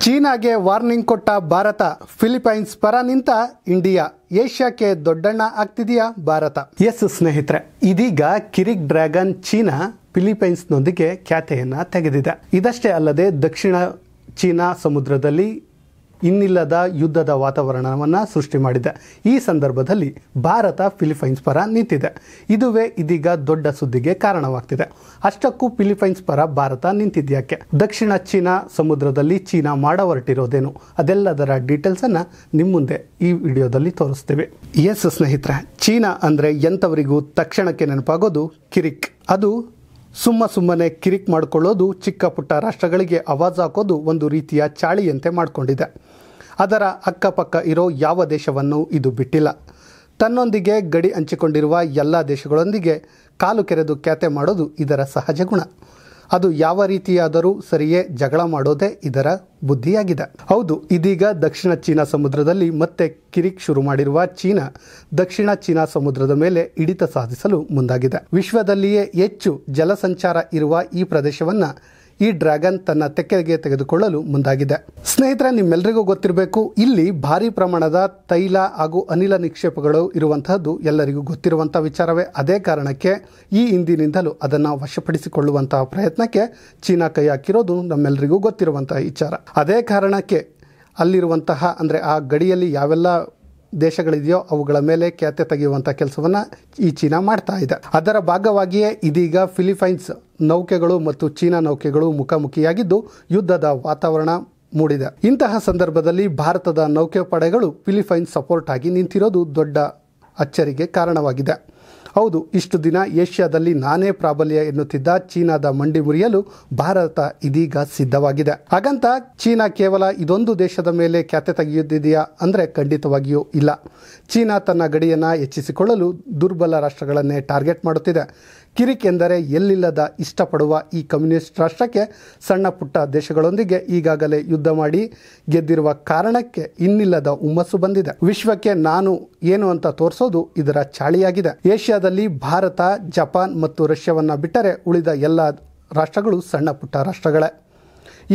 ಚೀನಾಗೆ ವಾರ್ನಿಂಗ್ ಕೊಟ್ಟ ಭಾರತ, ಫಿಲಿಪೈನ್ಸ್ ಪರ ನಿಂತ ಇಂಡಿಯಾ, ಏಷ್ಯಾಕ್ಕೆ ದೊಡ್ಡಣ್ಣ ಆಗ್ತಿದೆಯಾ ಭಾರತ? ಎಸ್ ಸ್ನೇಹಿತರೆ, ಇದೀಗ ಕಿರಿಕ್ ಡ್ರ್ಯಾಗನ್ ಚೀನಾ ಫಿಲಿಪೈನ್ಸ್ನೊಂದಿಗೆ ಖ್ಯಾತೆಯನ್ನು ತೆಗೆದಿದೆ. ಇದಷ್ಟೇ ಅಲ್ಲದೆ ದಕ್ಷಿಣ ಚೀನಾ ಸಮುದ್ರದಲ್ಲಿ ಇನ್ನಿಲ್ಲದ ಯುದ್ಧದ ವಾತಾವರಣವನ್ನು ಸೃಷ್ಟಿ ಮಾಡಿದೆ. ಈ ಸಂದರ್ಭದಲ್ಲಿ ಭಾರತ ಫಿಲಿಪೈನ್ಸ್ ಪರ ನಿಂತಿದೆ. ಇದುವೇ ಇದೀಗ ದೊಡ್ಡ ಸುದ್ದಿಗೆ ಕಾರಣವಾಗ್ತಿದೆ. ಅಷ್ಟಕ್ಕೂ ಫಿಲಿಪೈನ್ಸ್ ಪರ ಭಾರತ ನಿಂತಿದ್ಯಾಕೆ? ದಕ್ಷಿಣ ಚೀನಾ ಸಮುದ್ರದಲ್ಲಿ ಚೀನಾ ಹೊರಟಿರೋದೇನು? ಅದೆಲ್ಲದರ ಡೀಟೇಲ್ಸನ್ನು ನಿಮ್ಮ ಮುಂದೆ ಈ ವಿಡಿಯೋದಲ್ಲಿ ತೋರಿಸ್ತೀವಿ. ಎಸ್ ಸ್ನೇಹಿತರೆ, ಚೀನಾ ಅಂದರೆ ಎಂಥವರಿಗೂ ತಕ್ಷಣಕ್ಕೆ ನೆನಪಾಗೋದು ಕಿರಿಕ್. ಅದು ಸುಮ್ಮನೆ ಕಿರಿಕ್ ಮಾಡಿಕೊಳ್ಳೋದು, ಚಿಕ್ಕ ಪುಟ್ಟ ರಾಷ್ಟ್ರಗಳಿಗೆ ಆವಾಜ್ ಹಾಕೋದು ಒಂದು ರೀತಿಯ ಚಾಳಿಯಂತೆ ಮಾಡಿಕೊಂಡಿದೆ. ಅದರ ಅಕ್ಕಪಕ್ಕ ಇರೋ ಯಾವ ದೇಶವನ್ನು ಇದು ಬಿಟ್ಟಿಲ್ಲ. ತನ್ನೊಂದಿಗೆ ಗಡಿ ಹಂಚಿಕೊಂಡಿರುವ ಎಲ್ಲ ದೇಶಗಳೊಂದಿಗೆ ಕಾಲು ಕೆರೆದು ಖ್ಯಾತೆ ಮಾಡೋದು ಇದರ ಸಹಜ ಗುಣ. ಅದು ಯಾವ ರೀತಿಯಾದರೂ ಸರಿಯೇ ಜಗಳ ಮಾಡೋದೇ ಇದರ ಬುದ್ಧಿಯಾಗಿದೆ. ಹೌದು, ಇದೀಗ ದಕ್ಷಿಣ ಚೀನಾ ಸಮುದ್ರದಲ್ಲಿ ಮತ್ತೆ ಕಿರಿಕ್ ಶುರು ಮಾಡಿರುವ ಚೀನಾ ದಕ್ಷಿಣ ಚೀನಾ ಸಮುದ್ರದ ಮೇಲೆ ಹಿಡಿತ ಸಾಧಿಸಲು ಮುಂದಾಗಿದೆ. ವಿಶ್ವದಲ್ಲಿಯೇ ಹೆಚ್ಚು ಜಲಸಂಚಾರ ಇರುವ ಈ ಪ್ರದೇಶವನ್ನು ಈ ಡ್ರ್ಯಾಗನ್ ತನ್ನ ತೆಕ್ಕೆಗೆ ತೆಗೆದುಕೊಳ್ಳಲು ಮುಂದಾಗಿದೆ. ಸ್ನೇಹಿತರೆ, ನಿಮ್ಮೆಲ್ಲರಿಗೂ ಗೊತ್ತಿರಬೇಕು, ಇಲ್ಲಿ ಭಾರಿ ಪ್ರಮಾಣದ ತೈಲ ಹಾಗೂ ಅನಿಲ ನಿಕ್ಷೇಪಗಳು ಇರುವಂತಹದ್ದು ಎಲ್ಲರಿಗೂ ಗೊತ್ತಿರುವಂತಹ ವಿಚಾರವೇ. ಅದೇ ಕಾರಣಕ್ಕೆ ಈ ಹಿಂದಿನಿಂದಲೂ ಅದನ್ನು ವಶಪಡಿಸಿಕೊಳ್ಳುವಂತಹ ಪ್ರಯತ್ನಕ್ಕೆ ಚೀನಾ ಕೈ ಹಾಕಿರೋದು ನಮ್ಮೆಲ್ಲರಿಗೂ ಗೊತ್ತಿರುವಂತಹ ವಿಚಾರ. ಅದೇ ಕಾರಣಕ್ಕೆ ಅಲ್ಲಿರುವಂತಹ ಅಂದರೆ ಆ ಗಡಿಯಲ್ಲಿ ಯಾವೆಲ್ಲ ದೇಶಗಳಿದೆಯೋ ಅವುಗಳ ಮೇಲೆ ಖ್ಯಾತೆ ತೆಗೆಯುವಂಥ ಕೆಲಸವನ್ನು ಈ ಚೀನಾ ಮಾಡ್ತಾ ಇದೆ. ಅದರ ಭಾಗವಾಗಿಯೇ ಇದೀಗ ಫಿಲಿಪೈನ್ಸ್ ನೌಕೆಗಳು ಮತ್ತು ಚೀನಾ ನೌಕೆಗಳು ಮುಖಾಮುಖಿಯಾಗಿದ್ದು ಯುದ್ಧದ ವಾತಾವರಣ ಮೂಡಿದೆ. ಇಂತಹ ಸಂದರ್ಭದಲ್ಲಿ ಭಾರತದ ನೌಕೆ ಪಡೆಗಳು ಫಿಲಿಪೈನ್ಸ್ ಸಪೋರ್ಟ್ ಆಗಿ ನಿಂತಿರೋದು ದೊಡ್ಡ ಅಚ್ಚರಿಗೆ ಕಾರಣವಾಗಿದೆ. ಹೌದು, ಇಷ್ಟು ದಿನ ಏಷ್ಯಾದಲ್ಲಿ ನಾನೇ ಪ್ರಾಬಲ್ಯ ಎನ್ನುತ್ತಿದ್ದ ಚೀನಾದ ಮಂಡಿ ಮುರಿಯಲು ಭಾರತ ಇದೀಗ ಸಿದ್ಧವಾಗಿದೆ. ಹಾಗಂತ ಚೀನಾ ಕೇವಲ ಇದೊಂದು ದೇಶದ ಮೇಲೆ ಖ್ಯಾತೆ ತೆಗೆಯುತ್ತಿದೆಯಾ ಅಂದರೆ ಖಂಡಿತವಾಗಿಯೂ ಇಲ್ಲ. ಚೀನಾ ತನ್ನ ಗಡಿಯನ್ನು ಹೆಚ್ಚಿಸಿಕೊಳ್ಳಲು ದುರ್ಬಲ ರಾಷ್ಟ್ರಗಳನ್ನೇ ಟಾರ್ಗೆಟ್ ಮಾಡುತ್ತಿದೆ. ಕಿರಿಕ್ ಎಂದರೆ ಎಲ್ಲಿಲ್ಲದ ಇಷ್ಟಪಡುವ ಈ ಕಮ್ಯುನಿಸ್ಟ್ ರಾಷ್ಟ್ರಕ್ಕೆ ಸಣ್ಣ ಪುಟ್ಟ ದೇಶಗಳೊಂದಿಗೆ ಈಗಾಗಲೇ ಯುದ್ಧ ಮಾಡಿ ಗೆದ್ದಿರುವ ಕಾರಣಕ್ಕೆ ಇನ್ನಿಲ್ಲದ ಹುಮ್ಮಸ್ಸು ಬಂದಿದೆ. ವಿಶ್ವಕ್ಕೆ ನಾನು ಏನು ಅಂತ ತೋರಿಸೋದು ಇದರ ಚಾಳಿಯಾಗಿದೆ. ಏಷ್ಯಾದಲ್ಲಿ ಭಾರತ, ಜಪಾನ್ ಮತ್ತು ರಷ್ಯಾವನ್ನು ಬಿಟ್ಟರೆ ಉಳಿದ ಎಲ್ಲ ರಾಷ್ಟ್ರಗಳು ಸಣ್ಣ ಪುಟ್ಟ ರಾಷ್ಟ್ರಗಳೇ.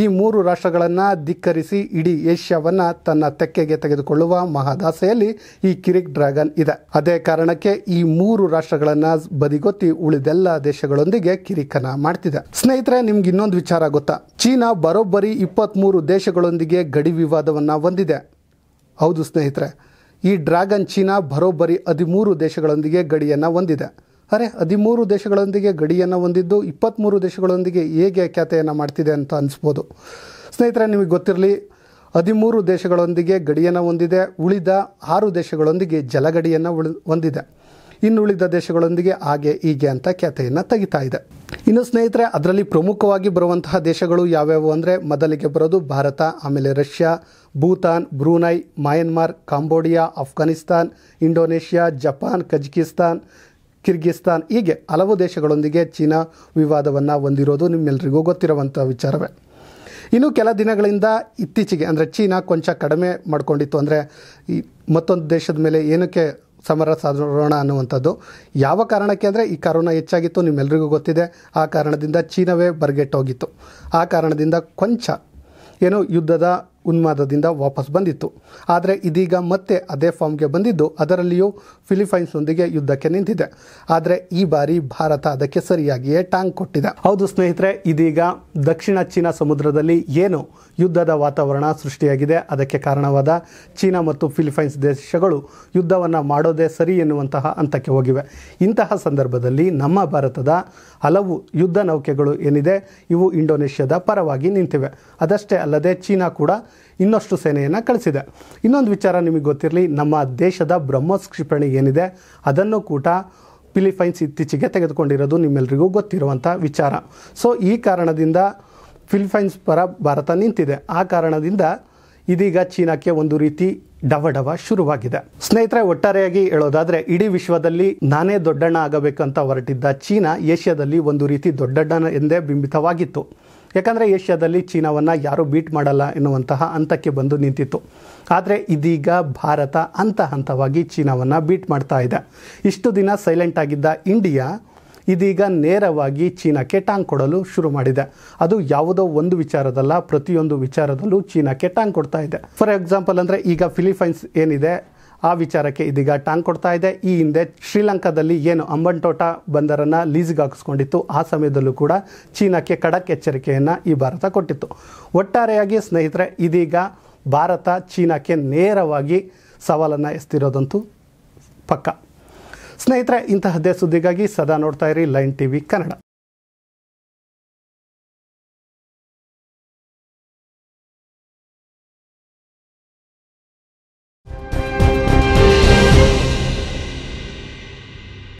ಈ ಮೂರು ರಾಷ್ಟ್ರಗಳನ್ನು ಧಿಕ್ಕರಿಸಿ ಇಡೀ ಏಷ್ಯಾವನ್ನು ತನ್ನ ತೆಕ್ಕೆಗೆ ತೆಗೆದುಕೊಳ್ಳುವ ಮಹದಾಸೆಯಲ್ಲಿ ಈ ಕಿರಿಕ್ ಡ್ರ್ಯಾಗನ್ ಇದೆ. ಅದೇ ಕಾರಣಕ್ಕೆ ಈ ಮೂರು ರಾಷ್ಟ್ರಗಳನ್ನು ಬದಿಗೊತ್ತಿ ಉಳಿದೆಲ್ಲ ದೇಶಗಳೊಂದಿಗೆ ಕಿರಿಕನ ಮಾಡ್ತಿದೆ. ಸ್ನೇಹಿತರೆ, ನಿಮ್ಗೆ ಇನ್ನೊಂದು ವಿಚಾರ ಗೊತ್ತಾ? ಚೀನಾ ಬರೋಬ್ಬರಿ 23 ದೇಶಗಳೊಂದಿಗೆ ಗಡಿ ವಿವಾದವನ್ನು ಹೊಂದಿದೆ. ಹೌದು ಸ್ನೇಹಿತರೆ, ಈ ಡ್ರ್ಯಾಗನ್ ಚೀನಾ ಬರೋಬ್ಬರಿ 13 ದೇಶಗಳೊಂದಿಗೆ ಗಡಿಯನ್ನು ಹೊಂದಿದೆ. 13 ದೇಶಗಳೊಂದಿಗೆ ಗಡಿಯನ್ನು ಹೊಂದಿದ್ದು 23 ದೇಶಗಳೊಂದಿಗೆ ಹೇಗೆ ಖ್ಯಾತೆಯನ್ನು ಮಾಡ್ತಿದೆ ಅಂತ ಅನಿಸ್ಬೋದು. ಸ್ನೇಹಿತರೆ, ನಿಮಗೆ ಗೊತ್ತಿರಲಿ, 13 ದೇಶಗಳೊಂದಿಗೆ ಗಡಿಯನ್ನು ಹೊಂದಿದೆ. ಉಳಿದ 6 ದೇಶಗಳೊಂದಿಗೆ ಜಲಗಡಿಯನ್ನು ಹೊಂದಿದೆ. ಇನ್ನುಳಿದ ದೇಶಗಳೊಂದಿಗೆ ಹಾಗೆ ಹೀಗೆ ಅಂತ ಖ್ಯಾತೆಯನ್ನು ತೆಗಿತಾ ಇದೆ. ಇನ್ನು ಸ್ನೇಹಿತರೆ, ಅದರಲ್ಲಿ ಪ್ರಮುಖವಾಗಿ ಬರುವಂತಹ ದೇಶಗಳು ಯಾವ್ಯಾವು ಅಂದರೆ, ಮೊದಲಿಗೆ ಬರೋದು ಭಾರತ, ಆಮೇಲೆ Russia, Bhutan, Brunei, Myanmar, Cambodia, Afghanistan, Indonesia, Japan, Kazakhstan, Kyrgyzstan, ಹೀಗೆ ಹಲವು ದೇಶಗಳೊಂದಿಗೆ ಚೀನಾ ವಿವಾದವನ್ನು ಹೊಂದಿರೋದು ನಿಮ್ಮೆಲ್ಲರಿಗೂ ಗೊತ್ತಿರುವಂಥ ವಿಚಾರವೇ. ಇನ್ನು ಕೆಲ ದಿನಗಳಿಂದ ಇತ್ತೀಚೆಗೆ ಅಂದರೆ ಚೀನಾ ಕೊಂಚ ಕಡಿಮೆ ಮಾಡಿಕೊಂಡಿತ್ತು. ಅಂದರೆ ಈ ಮತ್ತೊಂದು ದೇಶದ ಮೇಲೆ ಏನಕ್ಕೆ ಸಮರ ಸಾಧೋಣ ಅನ್ನುವಂಥದ್ದು. ಯಾವ ಕಾರಣಕ್ಕೆ ಅಂದರೆ ಈ ಕರೋನಾ ಹೆಚ್ಚಾಗಿತ್ತು, ನಿಮ್ಮೆಲ್ಲರಿಗೂ ಗೊತ್ತಿದೆ. ಆ ಕಾರಣದಿಂದ ಚೀನಾವೇ ಬರಗೆಟ್ಟೋಗಿತ್ತು. ಆ ಕಾರಣದಿಂದ ಕೊಂಚ ಏನೋ ಯುದ್ಧದ ಉನ್ಮಾದದಿಂದ ವಾಪಸ್ ಬಂದಿತ್ತು. ಆದರೆ ಇದೀಗ ಮತ್ತೆ ಅದೇ ಫಾರ್ಮ್ಗೆ ಬಂದಿದ್ದು, ಅದರಲ್ಲಿಯೂ ಫಿಲಿಪೈನ್ಸ್ನೊಂದಿಗೆ ಯುದ್ಧಕ್ಕೆ ನಿಂತಿದೆ. ಆದರೆ ಈ ಬಾರಿ ಭಾರತ ಅದಕ್ಕೆ ಸರಿಯಾಗಿಯೇ ಟಾಂಗ್ ಕೊಟ್ಟಿದೆ. ಹೌದು ಸ್ನೇಹಿತರೆ, ಇದೀಗ ದಕ್ಷಿಣ ಚೀನಾ ಸಮುದ್ರದಲ್ಲಿ ಏನು ಯುದ್ಧದ ವಾತಾವರಣ ಸೃಷ್ಟಿಯಾಗಿದೆ, ಅದಕ್ಕೆ ಕಾರಣವಾದ ಚೀನಾ ಮತ್ತು ಫಿಲಿಪೈನ್ಸ್ ದೇಶಗಳು ಯುದ್ಧವನ್ನು ಮಾಡೋದೇ ಸರಿ ಎನ್ನುವಂತಹ ಹಂತಕ್ಕೆ ಹೋಗಿವೆ. ಇಂತಹ ಸಂದರ್ಭದಲ್ಲಿ ನಮ್ಮ ಭಾರತದ ಹಲವು ಯುದ್ಧ ನೌಕೆಗಳು ಏನಿದೆ ಇವು ಇಂಡೋನೇಷ್ಯಾದ ಪರವಾಗಿ ನಿಂತಿವೆ. ಅದಷ್ಟೇ ಅಲ್ಲದೆ ಚೀನಾ ಕೂಡ ಇನ್ನಷ್ಟು ಸೇನೆಯನ್ನು ಕಳಿಸಿದೆ. ಇನ್ನೊಂದು ವಿಚಾರ ನಿಮಗೆ ಗೊತ್ತಿರಲಿ, ನಮ್ಮ ದೇಶದ ಬ್ರಹ್ಮೋಸ್ ಕ್ಷಿಪಣಿ ಏನಿದೆ ಅದನ್ನು ಕೂಡ ಫಿಲಿಪೈನ್ಸ್ ಇತ್ತೀಚೆಗೆ ತೆಗೆದುಕೊಂಡಿರೋದು ನಿಮ್ಮೆಲ್ಲರಿಗೂ ಗೊತ್ತಿರುವಂಥ ವಿಚಾರ. ಸೊ ಈ ಕಾರಣದಿಂದ ಫಿಲಿಪೈನ್ಸ್ ಪರ ಭಾರತ ನಿಂತಿದೆ. ಆ ಕಾರಣದಿಂದ ಇದೀಗ ಚೀನಾಕ್ಕೆ ಒಂದು ರೀತಿ ಡವಡವ ಶುರುವಾಗಿದೆ. ಸ್ನೇಹಿತರೆ, ಒಟ್ಟಾರೆಯಾಗಿ ಹೇಳೋದಾದರೆ ಇಡೀ ವಿಶ್ವದಲ್ಲಿ ನಾನೇ ದೊಡ್ಡಣ್ಣ ಆಗಬೇಕಂತ ಹೊರಟಿದ್ದ ಚೀನಾ ಏಷ್ಯಾದಲ್ಲಿ ಒಂದು ರೀತಿ ದೊಡ್ಡಣ್ಣ ಎಂದೇ ಬಿಂಬಿತವಾಗಿತ್ತು. ಯಾಕಂದರೆ ಏಷ್ಯಾದಲ್ಲಿ ಚೀನಾವನ್ನು ಯಾರೂ ಬೀಟ್ ಮಾಡಲ್ಲ ಎನ್ನುವಂತಹ ಹಂತಕ್ಕೆ ಬಂದು ನಿಂತಿತ್ತು. ಆದರೆ ಇದೀಗ ಭಾರತ ಹಂತ ಹಂತವಾಗಿ ಚೀನಾವನ್ನು ಬೀಟ್ ಮಾಡ್ತಾ ಇದೆ. ಇಷ್ಟು ದಿನ ಸೈಲೆಂಟ್ ಆಗಿದ್ದ ಇಂಡಿಯಾ ಇದೀಗ ನೇರವಾಗಿ ಚೀನಾಕ್ಕೆ ಟಾಂಗ್ ಕೊಡಲು ಶುರು ಮಾಡಿದೆ. ಅದು ಯಾವುದೋ ಒಂದು ವಿಚಾರದಲ್ಲ, ಪ್ರತಿಯೊಂದು ವಿಚಾರದಲ್ಲೂ ಚೀನಾಕ್ಕೆ ಟಾಂಗ್ ಕೊಡ್ತಾ ಇದೆ. ಫಾರ್ ಎಕ್ಸಾಂಪಲ್ ಅಂದರೆ ಈಗ ಫಿಲಿಪೈನ್ಸ್ ಏನಿದೆ ಆ ವಿಚಾರಕ್ಕೆ ಇದೀಗ ಟಾಂಗ್ ಕೊಡ್ತಾ ಇದೆ. ಈ ಹಿಂದೆ ಶ್ರೀಲಂಕಾದಲ್ಲಿ ಏನು ಅಂಬಂಟೋಟ ಬಂದರನ್ನು ಲೀಸ್ಗೆ ಹಾಕಿಸ್ಕೊಂಡಿತ್ತು, ಆ ಸಮಯದಲ್ಲೂ ಕೂಡ ಚೀನಾಕ್ಕೆ ಖಡಕ್ ಎಚ್ಚರಿಕೆಯನ್ನು ಈ ಭಾರತ ಕೊಟ್ಟಿತ್ತು. ಒಟ್ಟಾರೆಯಾಗಿ ಸ್ನೇಹಿತರೆ, ಇದೀಗ ಭಾರತ ಚೀನಾಕ್ಕೆ ನೇರವಾಗಿ ಸವಾಲನ್ನು ಎಸ್ತಿರೋದಂತೂ ಪಕ್ಕ. ಸ್ನೇಹಿತರೆ, ಇಂತಹದ್ದೇ ಸುದ್ದಿಗಾಗಿ ಸದಾ ನೋಡ್ತಾ ಇರಿ ಲೈನ್ ಟಿವಿ ಕನ್ನಡ.